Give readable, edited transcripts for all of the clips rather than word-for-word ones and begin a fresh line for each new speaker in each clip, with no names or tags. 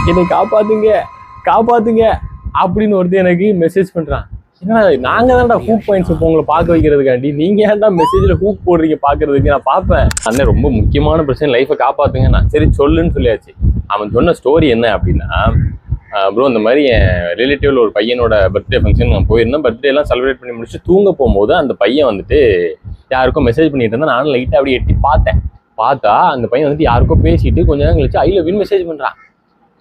என்னை காப்பாத்துங்க காப்பாத்துங்க அப்படின்னு ஒருத்தர் எனக்கு மெசேஜ் பண்றான். ஏன்னா நாங்க தான்டா ஹூக் பாயிண்ட்ஸ் இப்போ உங்களை பார்க்க வைக்கிறதுக்காண்டி, நீங்க ஏன்டா மெசேஜ்ல ஹூக் போடுறீங்க பாக்குறதுக்கு. நான் பார்ப்பேன். அண்ணன் ரொம்ப முக்கியமான பிரச்சனை, லைஃபை காப்பாத்துங்க. நான் சரி சொல்லுன்னு சொல்லியாச்சு. அவன் சொன்ன ஸ்டோரி என்ன அப்படின்னா, ப்ரோ இந்த மாதிரி என் ரிலேட்டிவ்ல ஒரு பையனோட பர்த்டே ஃபங்க்ஷன் நான் போயிருந்தேன். பர்த்டே எல்லாம் செலிப்ரேட் பண்ணி முடிச்சு தூங்க போகும்போது அந்த பையன் வந்துட்டு யாருக்கும் மெசேஜ் பண்ணிட்டு இருந்தா. நானும் லைட்டா அப்படியே எட்டி பார்த்தா அந்த பையன் வந்துட்டு யாருக்கோ பேசிட்டு கொஞ்ச நேரம் கழிச்சு ஐ லவ் யூ மெசேஜ் பண்றான்.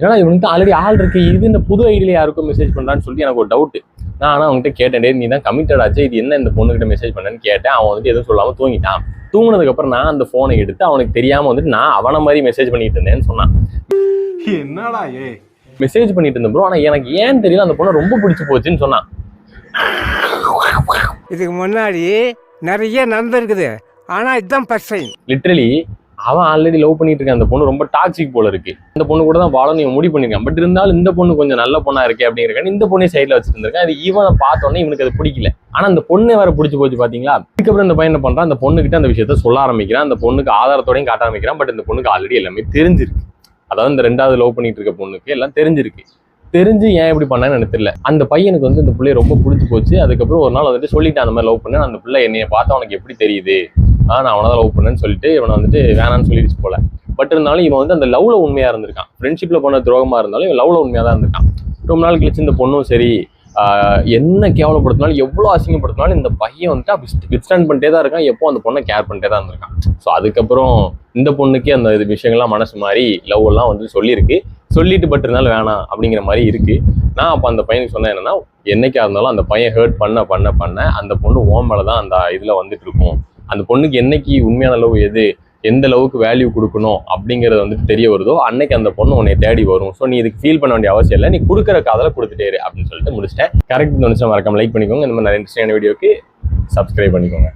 ஏன்னா இவனுக்கு ஆல்ரெடி ஆள் இருக்கு, இது இந்த புது ஐடியில யாருக்கும் மெசேஜ் பண்றான்னு சொல்லி எனக்கு ஒரு டவுட். நான் ஆனால் அவன்கிட்ட கேட்டேன், நீ தான் கமிட்டட் ஆச்சு, இது என்ன இந்த பொண்ணுகிட்ட மெசேஜ் பண்ணேன்னு கேட்டேன். அவன் வந்துட்டு எதுவும் சொல்லாம தூங்கிட்டான். தூங்கினதுக்கு அப்புறம் நான் அந்த போனை எடுத்து அவனுக்கு தெரியாம வந்துட்டு நான் அவனை மாதிரி மெசேஜ் பண்ணிட்டு இருந்தேன்னு சொன்னான்.
என்னடா
மெசேஜ் பண்ணிட்டு இருந்தேன் ப்ரோ, ஆனா எனக்கு ஏன் தெரியல அந்த பொண்ணை ரொம்ப பிடிச்சு போச்சுன்னு சொன்னான்.
இதுக்கு முன்னாடி நிறைய நடந்திருக்குது, ஆனா இதுதான் ஃபர்ஸ்ட் டைம்.
லிட்டரலி அவன் ஆல்ரெடி லவ் பண்ணிட்டு இருக்கான். அந்த பொண்ணு ரொம்ப டாக்ஸிக் போல இருக்கு. இந்த பொண்ணு கூட தான் வாழணும் முடிவு பண்ணிருக்கான். பட் இருந்தாலும் இந்த பொண்ணு கொஞ்சம் நல்ல பொண்ணா இருக்கே அப்படிங்கிறக்கான இந்த பொண்ணை சைட்ல வச்சுட்டு இருந்திருக்கான். அது இவனை பார்த்தோன்னே இவனுக்கு அது பிடிக்கல. ஆனா அந்த பொண்ணு வேற பிடிச்சி போச்சு பாத்தீங்களா. அதுக்கப்புறம் இந்த பையன் என்ன பண்றான், அந்த பொண்ணுகிட்ட அந்த விஷயத்த சொல்ல ஆரம்பிக்கிறான். அந்த பொண்ணுக்கு ஆதாரத்தோடையும் காட்ட ஆரம்பிக்கிறான். பட் இந்த பொண்ணுக்கு ஆல்ரெடி எல்லாமே தெரிஞ்சிருக்கு. அதாவது இந்த ரெண்டாவது லவ் பண்ணிட்டு இருக்க பொண்ணுக்கு எல்லாம் தெரிஞ்சிருக்கு. தெரிஞ்சு ஏன் இப்படி பண்ணான்னு எனக்கு தெரியல. அந்த பையனுக்கு வந்து இந்த பிள்ளைய ரொம்ப பிடிச்சி போச்சு. அதுக்கப்புறம் ஒரு நாள் வந்துட்டு சொல்லிட்டான் அந்த மாதிரி லவ் பண்ணேன். அந்த பிள்ளை என்னைய பார்த்தா அவனுக்கு எப்படி தெரியுது, நான் அவனை தான் லவ் பண்ணேன்னு சொல்லிட்டு இவனை வந்துட்டு வேணான்னு சொல்லிடுச்சு போல. பட் இருந்தாலும் இவன் வந்து அந்த லவ்ல உண்மையா இருந்திருக்கான். ஃப்ரெண்ட்ஷிப்ல பண்ண துரோகமா இருந்தாலும் இவன் லவ்ல உண்மையா தான் இருந்திருக்கான். ரொம்ப நாள் கழிச்சு இந்த பொண்ணும் சரி என்ன கேவலப்படுத்தினாலும் எவ்வளோ அசிங்கப்படுத்தினாலும் இந்த பையன் வந்துட்டு வித்ஸ்டாண்ட் பண்ணிட்டே தான் இருக்கான். எப்போ அந்த பொண்ணை கேர் பண்ணிட்டே தான் இருந்திருக்கான். ஸோ அதுக்கப்புறம் இந்த பொண்ணுக்கே அந்த இது விஷயங்கள்லாம் மனசு மாதிரி லவ் எல்லாம் வந்து சொல்லியிருக்கு. சொல்லிட்டு பட் இருந்தாலும் வேணாம் அப்படிங்கிற மாதிரி இருக்கு. நான் அப்போ அந்த பையனுக்கு சொன்னேன் என்னன்னா, என்னைக்கா இருந்தாலும் அந்த பையன் ஹர்ட் பண்ண அந்த பொண்ணு ஓன் மேலதான் அந்த இதுல வந்துட்டு இருக்கும். அந்த பொண்ணுக்கு என்னைக்கு உண்மையான லவ் எது, எந்த லவ்வுக்கு வேல்யூ கொடுக்கணும் அப்படிங்கிறது வந்துட்டு தெரிய வருதோ அன்னைக்கு அந்த பொண்ணு உன்னை தேடி வரும். ஸோ நீ இதுக்கு ஃபீல் பண்ண வேண்டிய அவசியம் இல்லை, நீ கொடுக்குற காதலை கொடுத்துட்டே இரு அப்படின்னு சொல்லிட்டு முடிச்சிட்டேன். கரெக்ட் நிமிஷம் மறக்காம லைக் பண்ணிக்கோங்க. இந்த மாதிரி நிறைய இன்ட்ரெஸ்டிங்கான வீடியோக்கு சப்ஸ்கிரைப் பண்ணிக்கோங்க.